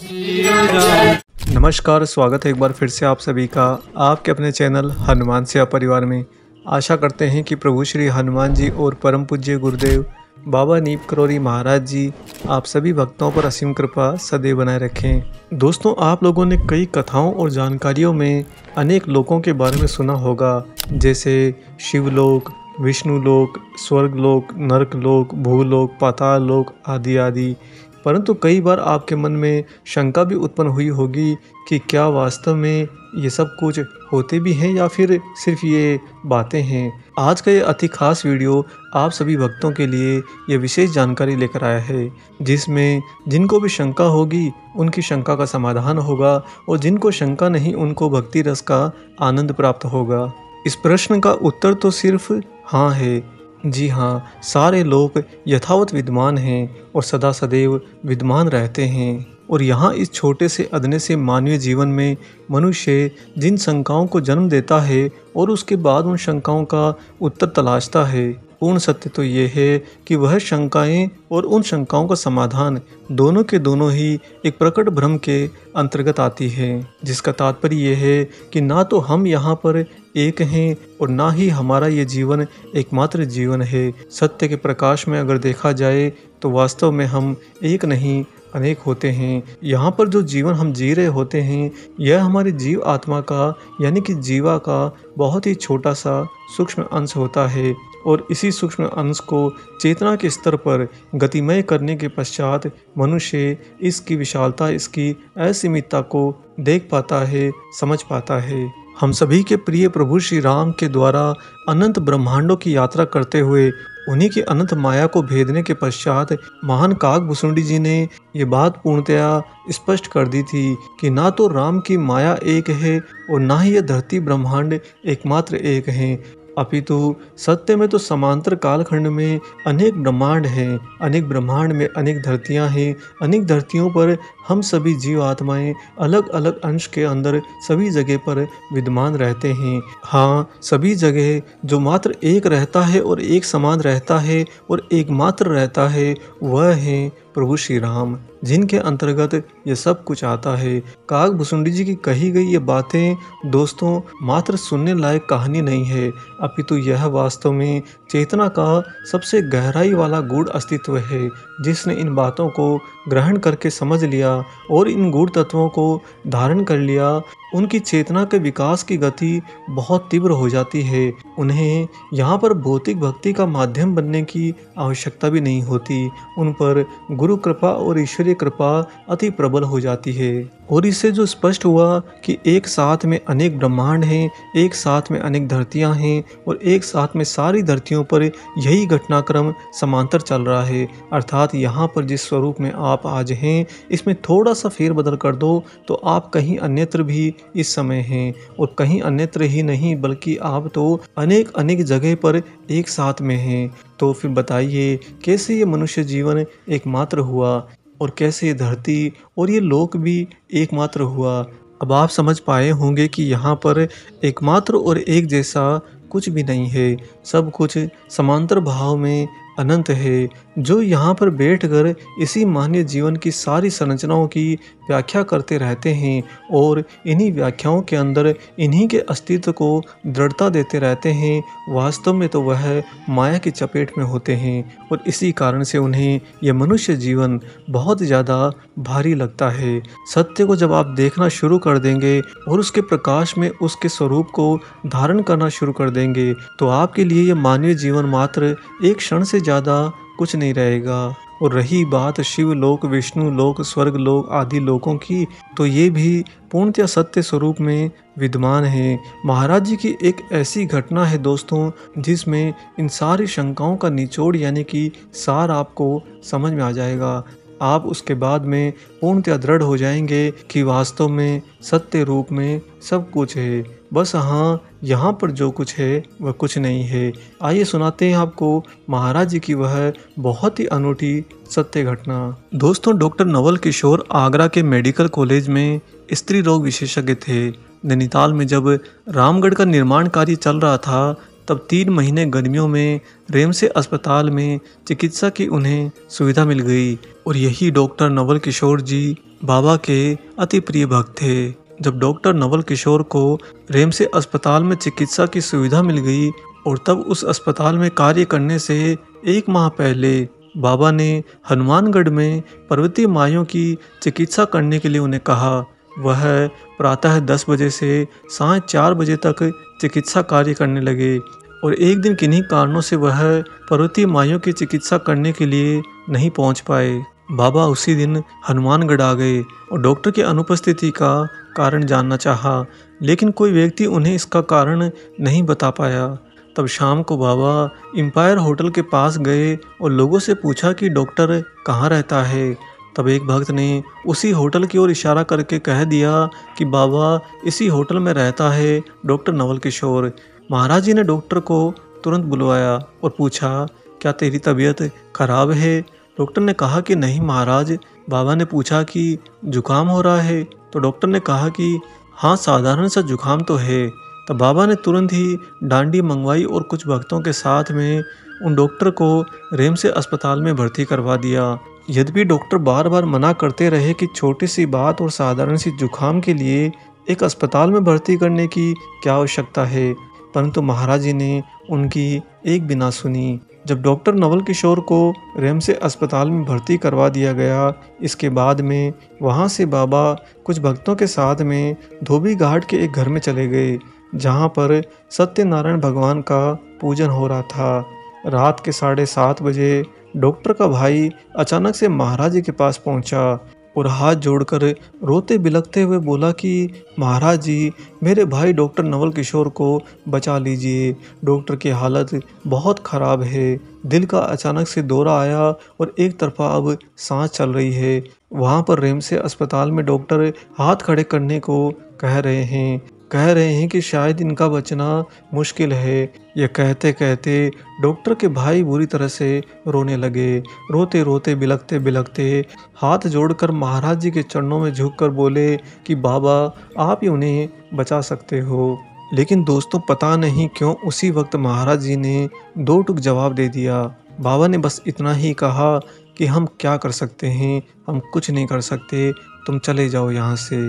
नमस्कार, स्वागत है एक बार फिर से आप सभी का आपके अपने चैनल हनुमान सेवा परिवार में। आशा करते हैं कि प्रभु श्री हनुमान जी और परम पूज्य गुरुदेव बाबा नीप करौरी महाराज जी आप सभी भक्तों पर असीम कृपा सदैव बनाए रखें। दोस्तों, आप लोगों ने कई कथाओं और जानकारियों में अनेक लोकों के बारे में सुना होगा, जैसे शिवलोक, विष्णुलोक, स्वर्गलोक, नरकलोक, भूलोक, पाताल लोक आदि आदि। परंतु कई बार आपके मन में शंका भी उत्पन्न हुई होगी कि क्या वास्तव में ये सब कुछ होते भी हैं या फिर सिर्फ ये बातें हैं। आज का ये अति खास वीडियो आप सभी भक्तों के लिए ये विशेष जानकारी लेकर आया है, जिसमें जिनको भी शंका होगी उनकी शंका का समाधान होगा और जिनको शंका नहीं उनको भक्ति रस का आनंद प्राप्त होगा। इस प्रश्न का उत्तर तो सिर्फ हाँ है। जी हाँ, सारे लोग यथावत विद्यमान हैं और सदा सदैव विद्यमान रहते हैं। और यहाँ इस छोटे से अदने से मानवीय जीवन में मनुष्य जिन शंकाओं को जन्म देता है और उसके बाद उन शंकाओं का उत्तर तलाशता है, पूर्ण सत्य तो ये है कि वह शंकाएं और उन शंकाओं का समाधान दोनों के दोनों ही एक प्रकट भ्रम के अंतर्गत आती है, जिसका तात्पर्य ये है कि ना तो हम यहाँ पर एक हैं और ना ही हमारा ये जीवन एकमात्र जीवन है। सत्य के प्रकाश में अगर देखा जाए तो वास्तव में हम एक नहीं अनेक होते हैं। यहाँ पर जो जीवन हम जी रहे होते हैं यह हमारी जीव आत्मा का यानी कि जीवा का बहुत ही छोटा सा सूक्ष्म अंश होता है और इसी सूक्ष्म अंश को चेतना के स्तर पर गतिमय करने के पश्चात मनुष्य इसकी विशालता, इसकी असीमितता को देख पाता है, समझ पाता है। हम सभी के प्रिय प्रभु श्री राम के द्वारा अनंत ब्रह्मांडों की यात्रा करते हुए उन्हीं की अनंत माया को भेदने के पश्चात महान काकभूषुंडी जी ने ये बात पूर्णतया स्पष्ट कर दी थी कि ना तो राम की माया एक है और ना ही यह धरती ब्रह्मांड एकमात्र एक है, अपितु सत्य में तो समांतर कालखंड में अनेक ब्रह्मांड हैं, अनेक ब्रह्मांड में अनेक धरतियां हैं, अनेक धरतियों पर हम सभी जीव आत्माएं अलग अलग अंश के अंदर सभी जगह पर विद्यमान रहते हैं। हाँ, सभी जगह जो मात्र एक रहता है और एक समान रहता है और एकमात्र रहता है वह है प्रभु श्री राम, जिनके अंतर्गत ये सब कुछ आता है। काकभूषुंडी जी की कही गई ये बातें दोस्तों मात्र सुनने लायक कहानी नहीं है, अपितु यह वास्तव में चेतना का सबसे गहराई वाला गूढ़ अस्तित्व है, जिसने इन बातों को ग्रहण करके समझ लिया और इन गूढ़ तत्वों को धारण कर लिया। उनकी चेतना के विकास की गति बहुत तीव्र हो जाती है। उन्हें यहाँ पर भौतिक भक्ति का माध्यम बनने की आवश्यकता भी नहीं होती। उन पर गुरु कृपा और ईश्वरीय कृपा अति प्रबल हो जाती है। और इससे जो स्पष्ट हुआ कि एक साथ में अनेक ब्रह्मांड हैं, एक साथ में अनेक धरतियां हैं और एक साथ में सारी धरतियों पर यही घटनाक्रम समांतर चल रहा है, अर्थात यहाँ पर जिस स्वरूप में आप आज हैं इसमें थोड़ा सा फेरबदल कर दो तो आप कहीं अन्यत्र भी इस समय हैं और कहीं अन्यत्र ही नहीं बल्कि आप तो अनेक अनेक जगह पर एक साथ में हैं। तो फिर बताइए कैसे ये मनुष्य जीवन एकमात्र हुआ और कैसे ये धरती और ये लोक भी एकमात्र हुआ। अब आप समझ पाए होंगे कि यहाँ पर एकमात्र और एक जैसा कुछ भी नहीं है, सब कुछ समांतर भाव में अनंत है, जो यहाँ पर बैठकर इसी मानवीय जीवन की सारी संरचनाओं की व्याख्या करते रहते हैं और इन्हीं व्याख्याओं के अंदर इन्हीं के अस्तित्व को दृढ़ता देते रहते हैं। वास्तव में तो वह माया की चपेट में होते हैं और इसी कारण से उन्हें यह मनुष्य जीवन बहुत ज़्यादा भारी लगता है। सत्य को जब आप देखना शुरू कर देंगे और उसके प्रकाश में उसके स्वरूप को धारण करना शुरू कर देंगे तो आपके लिए यह मानवीय जीवन मात्र एक क्षण से ज़्यादा कुछ नहीं रहेगा। और रही बात शिवलोक, विष्णु लोक, स्वर्ग लोक आदि लोकों की, तो ये भी पूर्णतया सत्य स्वरूप में विद्यमान है। महाराज जी की एक ऐसी घटना है दोस्तों जिसमें इन सारी शंकाओं का निचोड़ यानी कि सार आपको समझ में आ जाएगा। आप उसके बाद में पूर्णतया दृढ़ हो जाएंगे कि वास्तव में सत्य रूप में सब कुछ है, बस हाँ यहाँ पर जो कुछ है वह कुछ नहीं है। आइए सुनाते हैं आपको महाराज जी की वह बहुत ही अनूठी सत्य घटना। दोस्तों, डॉक्टर नवल किशोर आगरा के मेडिकल कॉलेज में स्त्री रोग विशेषज्ञ थे। नैनीताल में जब रामगढ़ का निर्माण कार्य चल रहा था तब 3 महीने गर्मियों में रेमसे अस्पताल में चिकित्सा की उन्हें सुविधा मिल गई और यही डॉक्टर नवल किशोर जी बाबा के अति प्रिय भक्त थे। जब डॉक्टर नवल किशोर को रेमसे अस्पताल में चिकित्सा की सुविधा मिल गई और तब उस अस्पताल में कार्य करने से 1 माह पहले बाबा ने हनुमानगढ़ में पर्वतीय माइयों की चिकित्सा करने के लिए उन्हें कहा। वह प्रातः 10 बजे से सांझ 4 बजे तक चिकित्सा कार्य करने लगे और एक दिन किन्हीं कारणों से वह पर्वतीय माइयों की चिकित्सा करने के लिए नहीं पहुंच पाए। बाबा उसी दिन हनुमानगढ़ आ गए और डॉक्टर की अनुपस्थिति का कारण जानना चाहा, लेकिन कोई व्यक्ति उन्हें इसका कारण नहीं बता पाया। तब शाम को बाबा एम्पायर होटल के पास गए और लोगों से पूछा कि डॉक्टर कहाँ रहता है। तब एक भक्त ने उसी होटल की ओर इशारा करके कह दिया कि बाबा इसी होटल में रहता है डॉक्टर नवल किशोर। महाराज जी ने डॉक्टर को तुरंत बुलवाया और पूछा, क्या तेरी तबीयत खराब है? डॉक्टर ने कहा कि नहीं महाराज। बाबा ने पूछा कि जुकाम हो रहा है? तो डॉक्टर ने कहा कि हाँ, साधारण सा जुकाम तो है। तब बाबा ने तुरंत ही डांडी मंगवाई और कुछ भक्तों के साथ में उन डॉक्टर को रेमसे अस्पताल में भर्ती करवा दिया। यद्यपि डॉक्टर बार बार मना करते रहे कि छोटी सी बात और साधारण सी जुकाम के लिए एक अस्पताल में भर्ती करने की क्या आवश्यकता है, परंतु महाराज जी ने उनकी एक भी ना सुनी। जब डॉक्टर नवल किशोर को रेमसे अस्पताल में भर्ती करवा दिया गया, इसके बाद में वहां से बाबा कुछ भक्तों के साथ में धोबी घाट के एक घर में चले गए, जहां पर सत्यनारायण भगवान का पूजन हो रहा था। रात के 7:30 बजे डॉक्टर का भाई अचानक से महाराज जी के पास पहुंचा और हाथ जोड़कर रोते बिलखते हुए बोला कि महाराज जी, मेरे भाई डॉक्टर नवल किशोर को बचा लीजिए। डॉक्टर की हालत बहुत ख़राब है। दिल का अचानक से दौरा आया और एक तरफा अब सांस चल रही है। वहाँ पर रेमसे अस्पताल में डॉक्टर हाथ खड़े करने को कह रहे हैं कि शायद इनका बचना मुश्किल है। यह कहते कहते डॉक्टर के भाई बुरी तरह से रोने लगे। रोते रोते बिलखते बिलखते हाथ जोड़कर महाराज जी के चरणों में झुककर बोले कि बाबा, आप ही उन्हें बचा सकते हो। लेकिन दोस्तों, पता नहीं क्यों उसी वक्त महाराज जी ने 2 टूक जवाब दे दिया। बाबा ने बस इतना ही कहा कि हम क्या कर सकते हैं, हम कुछ नहीं कर सकते, तुम चले जाओ यहाँ से।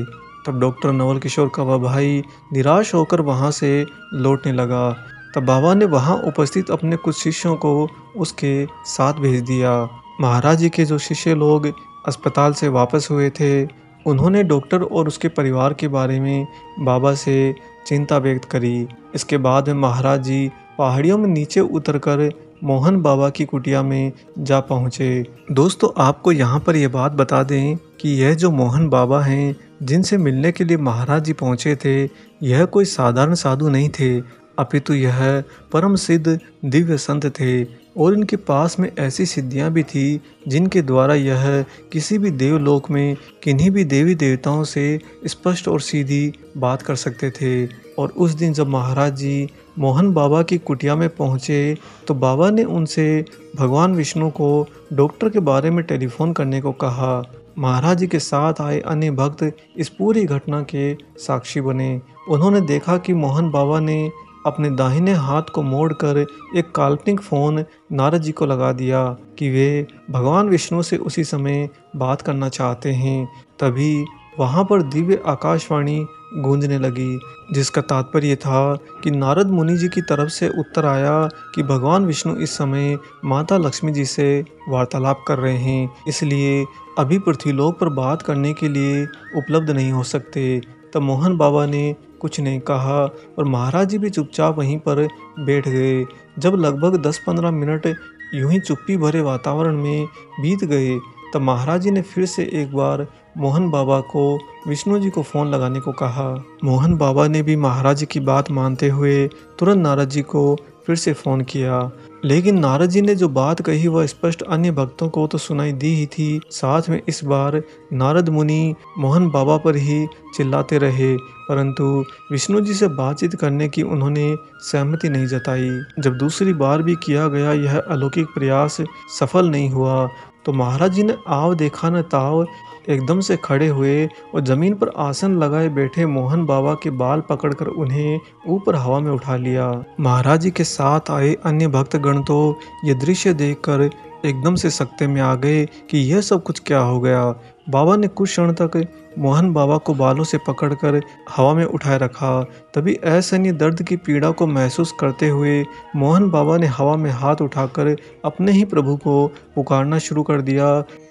तब डॉक्टर नवल किशोर का वह भाई निराश होकर वहाँ से लौटने लगा। तब बाबा ने वहाँ उपस्थित अपने कुछ शिष्यों को उसके साथ भेज दिया। महाराज जी के जो शिष्य लोग अस्पताल से वापस हुए थे, उन्होंने डॉक्टर और उसके परिवार के बारे में बाबा से चिंता व्यक्त करी। इसके बाद में महाराज जी पहाड़ियों में नीचे उतरकर मोहन बाबा की कुटिया में जा पहुँचे। दोस्तों, आपको यहाँ पर यह बात बता दें कि यह जो मोहन बाबा हैं, जिनसे मिलने के लिए महाराज जी पहुँचे थे, यह कोई साधारण साधु नहीं थे, अपितु यह परम सिद्ध दिव्य संत थे और इनके पास में ऐसी सिद्धियां भी थी जिनके द्वारा यह किसी भी देवलोक में किन्हीं भी देवी देवताओं से स्पष्ट और सीधी बात कर सकते थे। और उस दिन जब महाराज जी मोहन बाबा की कुटिया में पहुँचे तो बाबा ने उनसे भगवान विष्णु को डॉक्टर के बारे में टेलीफोन करने को कहा। महाराज जी के साथ आए अन्य भक्त इस पूरी घटना के साक्षी बने। उन्होंने देखा कि मोहन बाबा ने अपने दाहिने हाथ को मोड़कर एक काल्पनिक फोन नारद जी को लगा दिया कि वे भगवान विष्णु से उसी समय बात करना चाहते हैं। तभी वहाँ पर दिव्य आकाशवाणी गूंजने लगी, जिसका तात्पर्य था कि नारद मुनि जी की तरफ से उत्तर आया कि भगवान विष्णु इस समय माता लक्ष्मी जी से वार्तालाप कर रहे हैं, इसलिए अभी पृथ्वीलोक पर बात करने के लिए उपलब्ध नहीं हो सकते। तब मोहन बाबा ने कुछ नहीं कहा और महाराज जी भी चुपचाप वहीं पर बैठ गए। जब लगभग 10-15 मिनट यूं ही चुप्पी भरे वातावरण में बीत गए, तब महाराज जी ने फिर से एक बार मोहन बाबा को विष्णु जी को फ़ोन लगाने को कहा। मोहन बाबा ने भी महाराज जी की बात मानते हुए तुरंत नारद जी को फिर से फ़ोन किया, लेकिन नारद जी ने जो बात कही वह स्पष्ट अन्य भक्तों को तो सुनाई दी ही थी, साथ में इस बार नारद मुनि मोहन बाबा पर ही चिल्लाते रहे, परंतु विष्णु जी से बातचीत करने की उन्होंने सहमति नहीं जताई। जब दूसरी बार भी किया गया यह अलौकिक प्रयास सफल नहीं हुआ तो महाराज जी ने आव देखा न ताव एकदम से खड़े हुए और जमीन पर आसन लगाए बैठे मोहन बाबा के बाल पकड़कर उन्हें ऊपर हवा में उठा लिया। महाराज जी के साथ आए अन्य भक्तगण तो ये दृश्य देखकर एकदम से सकते में आ गए कि यह सब कुछ क्या हो गया। बाबा ने कुछ क्षण तक मोहन बाबा को बालों से पकड़कर हवा में उठाए रखा। तभी असहनीय दर्द की पीड़ा को महसूस करते हुए मोहन बाबा ने हवा में हाथ उठाकर अपने ही प्रभु को पुकारना शुरू कर दिया।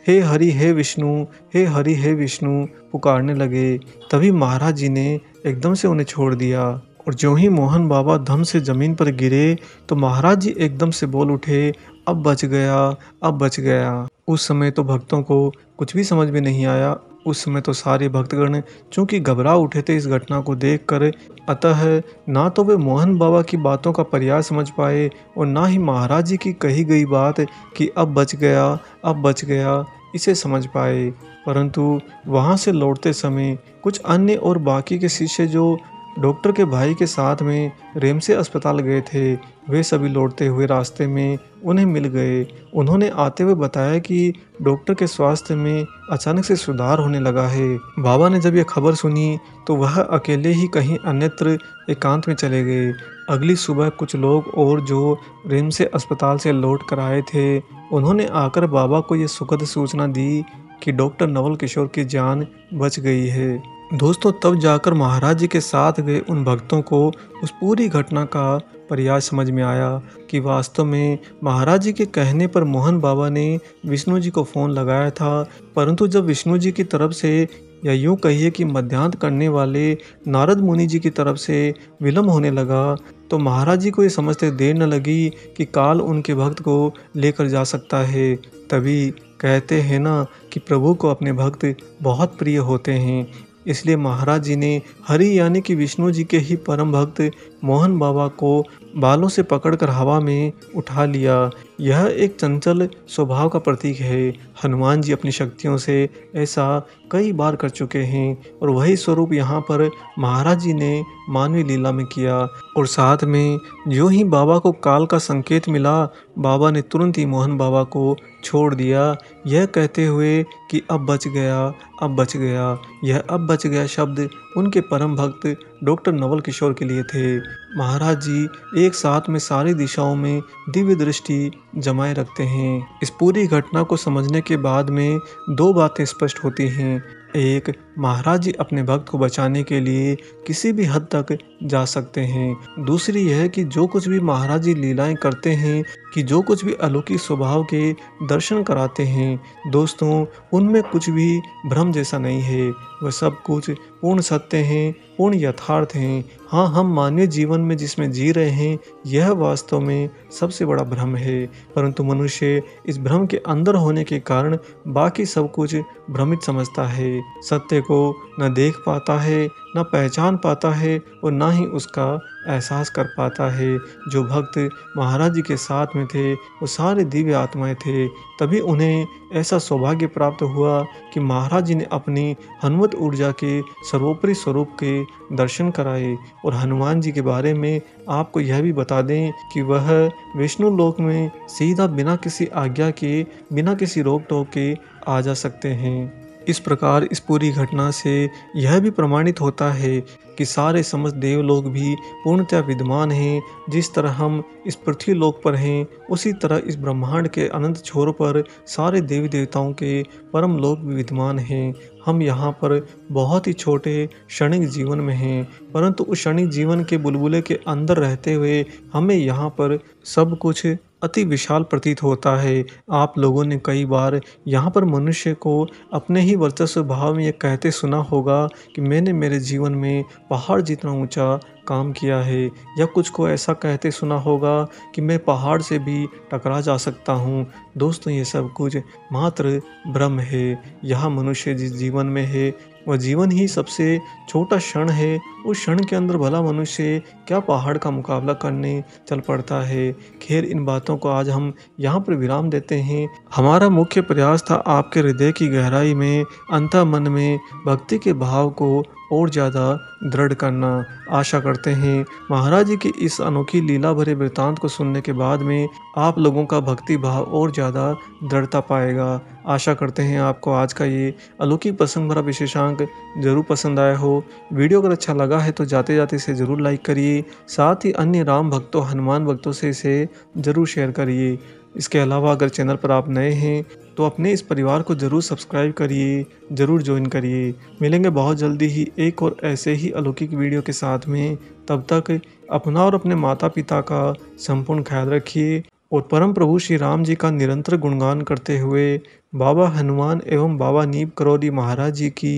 हे हरि हे विष्णु, हे हरि हे विष्णु पुकारने लगे। तभी महाराज जी ने एकदम से उन्हें छोड़ दिया और ज्यों ही मोहन बाबा धम से जमीन पर गिरे तो महाराज जी एकदम से बोल उठे, अब बच गया, अब बच गया। उस समय तो भक्तों को कुछ भी समझ में नहीं आया। उस समय तो सारे भक्तगण चूंकि घबरा उठे थे इस घटना को देखकर, अतः ना तो वे मोहन बाबा की बातों का पर्याय समझ पाए और ना ही महाराज जी की कही गई बात कि अब बच गया, अब बच गया, इसे समझ पाए। परंतु वहां से लौटते समय कुछ अन्य और बाकी के शिष्य जो डॉक्टर के भाई के साथ में रेमसे अस्पताल गए थे, वे सभी लौटते हुए रास्ते में उन्हें मिल गए। उन्होंने आते हुए बताया कि डॉक्टर के स्वास्थ्य में अचानक से सुधार होने लगा है। बाबा ने जब यह खबर सुनी तो वह अकेले ही कहीं अन्यत्र एकांत में चले गए। अगली सुबह कुछ लोग और जो रेमसे अस्पताल से लौट कर आए थे, उन्होंने आकर बाबा को यह सुखद सूचना दी कि डॉक्टर नवल किशोर की जान बच गई है। दोस्तों, तब जाकर महाराज जी के साथ गए उन भक्तों को उस पूरी घटना का पर्याय समझ में आया कि वास्तव में महाराज जी के कहने पर मोहन बाबा ने विष्णु जी को फ़ोन लगाया था, परंतु जब विष्णु जी की तरफ से या यूं कहिए कि मध्यांत करने वाले नारद मुनि जी की तरफ से विलम्ब होने लगा, तो महाराज जी को ये समझते देर न लगी कि काल उनके भक्त को लेकर जा सकता है। तभी कहते हैं ना कि प्रभु को अपने भक्त बहुत प्रिय होते हैं, इसलिए महाराज जी ने हरि यानी कि विष्णु जी के ही परम भक्त मोहन बाबा को बालों से पकड़कर हवा में उठा लिया। यह एक चंचल स्वभाव का प्रतीक है। हनुमान जी अपनी शक्तियों से ऐसा कई बार कर चुके हैं और वही स्वरूप यहाँ पर महाराज जी ने मानवीय लीला में किया। और साथ में जो ही बाबा को काल का संकेत मिला, बाबा ने तुरंत ही मोहन बाबा को छोड़ दिया, यह कहते हुए कि अब बच गया, अब बच गया। यह अब बच गया शब्द उनके परम भक्त डॉक्टर नवल किशोर के लिए थे। महाराज जी एक साथ में सारी दिशाओं में दिव्य दृष्टि जमाए रखते हैं। इस पूरी घटना को समझने के बाद में दो बातें स्पष्ट होती हैं। एक, महाराज जी अपने भक्त को बचाने के लिए किसी भी हद तक जा सकते हैं। दूसरी यह कि जो कुछ भी महाराज जी लीलाएं करते हैं, कि जो कुछ भी अलौकिक स्वभाव के दर्शन कराते हैं, दोस्तों उनमें कुछ भी भ्रम जैसा नहीं है। वह सब कुछ पूर्ण सत्य हैं, पूर्ण यथार्थ हैं। हाँ, हम मानवीय जीवन में जिसमें जी रहे हैं, यह वास्तव में सबसे बड़ा भ्रम है। परंतु मनुष्य इस भ्रम के अंदर होने के कारण बाकी सब कुछ भ्रमित समझता है। सत्य को न देख पाता है, न पहचान पाता है और न ही उसका एहसास कर पाता है। जो भक्त महाराज जी के साथ में थे वो सारे दिव्य आत्माएं थे। तभी उन्हें ऐसा सौभाग्य प्राप्त हुआ कि महाराज जी ने अपनी हनुमत ऊर्जा के सर्वोपरि स्वरूप के दर्शन कराए। और हनुमान जी के बारे में आपको यह भी बता दें कि वह विष्णु लोक में सीधा बिना किसी आज्ञा के, बिना किसी रोक टोक के आ जा सकते हैं। इस प्रकार इस पूरी घटना से यह भी प्रमाणित होता है कि सारे समस्त देवलोक भी पूर्णतः विद्यमान हैं। जिस तरह हम इस पृथ्वी लोक पर हैं, उसी तरह इस ब्रह्मांड के अनंत छोर पर सारे देवी देवताओं के परम लोक भी विद्यमान हैं। हम यहाँ पर बहुत ही छोटे क्षणिक जीवन में हैं, परंतु उस क्षणिक जीवन के बुलबुले के अंदर रहते हुए हमें यहाँ पर सब कुछ अति विशाल प्रतीत होता है। आप लोगों ने कई बार यहाँ पर मनुष्य को अपने ही वर्चस्व भाव में ये कहते सुना होगा कि मैंने मेरे जीवन में पहाड़ जितना ऊंचा काम किया है, या कुछ को ऐसा कहते सुना होगा कि मैं पहाड़ से भी टकरा जा सकता हूँ। दोस्तों, ये सब कुछ मात्र भ्रम है। यहाँ मनुष्य जिस जीवन में है वह जीवन ही सबसे छोटा क्षण है। उस क्षण के अंदर भला मनुष्य क्या पहाड़ का मुकाबला करने चल पड़ता है। खैर, इन बातों को आज हम यहाँ पर विराम देते हैं। हमारा मुख्य प्रयास था आपके हृदय की गहराई में, अंतः मन में भक्ति के भाव को और ज़्यादा दृढ़ करना। आशा करते हैं महाराज जी की इस अनोखी लीला भरे वृतांत को सुनने के बाद में आप लोगों का भक्ति भाव और ज़्यादा दृढ़ता पाएगा। आशा करते हैं आपको आज का ये अलौकिक प्रसंग भरा विशेषांक ज़रूर पसंद आया हो। वीडियो अगर अच्छा लगा है तो जाते जाते इसे ज़रूर लाइक करिए, साथ ही अन्य राम भक्तों हनुमान भक्तों से इसे ज़रूर शेयर करिए। इसके अलावा अगर चैनल पर आप नए हैं तो अपने इस परिवार को ज़रूर सब्सक्राइब करिए, ज़रूर ज्वाइन करिए। मिलेंगे बहुत जल्दी ही एक और ऐसे ही अलौकिक वीडियो के साथ में। तब तक अपना और अपने माता पिता का संपूर्ण ख्याल रखिए और परम प्रभु श्री राम जी का निरंतर गुणगान करते हुए बाबा हनुमान एवं बाबा नीम करोली महाराज जी की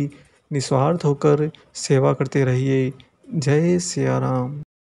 निस्वार्थ होकर सेवा करते रहिए। जय सिया राम।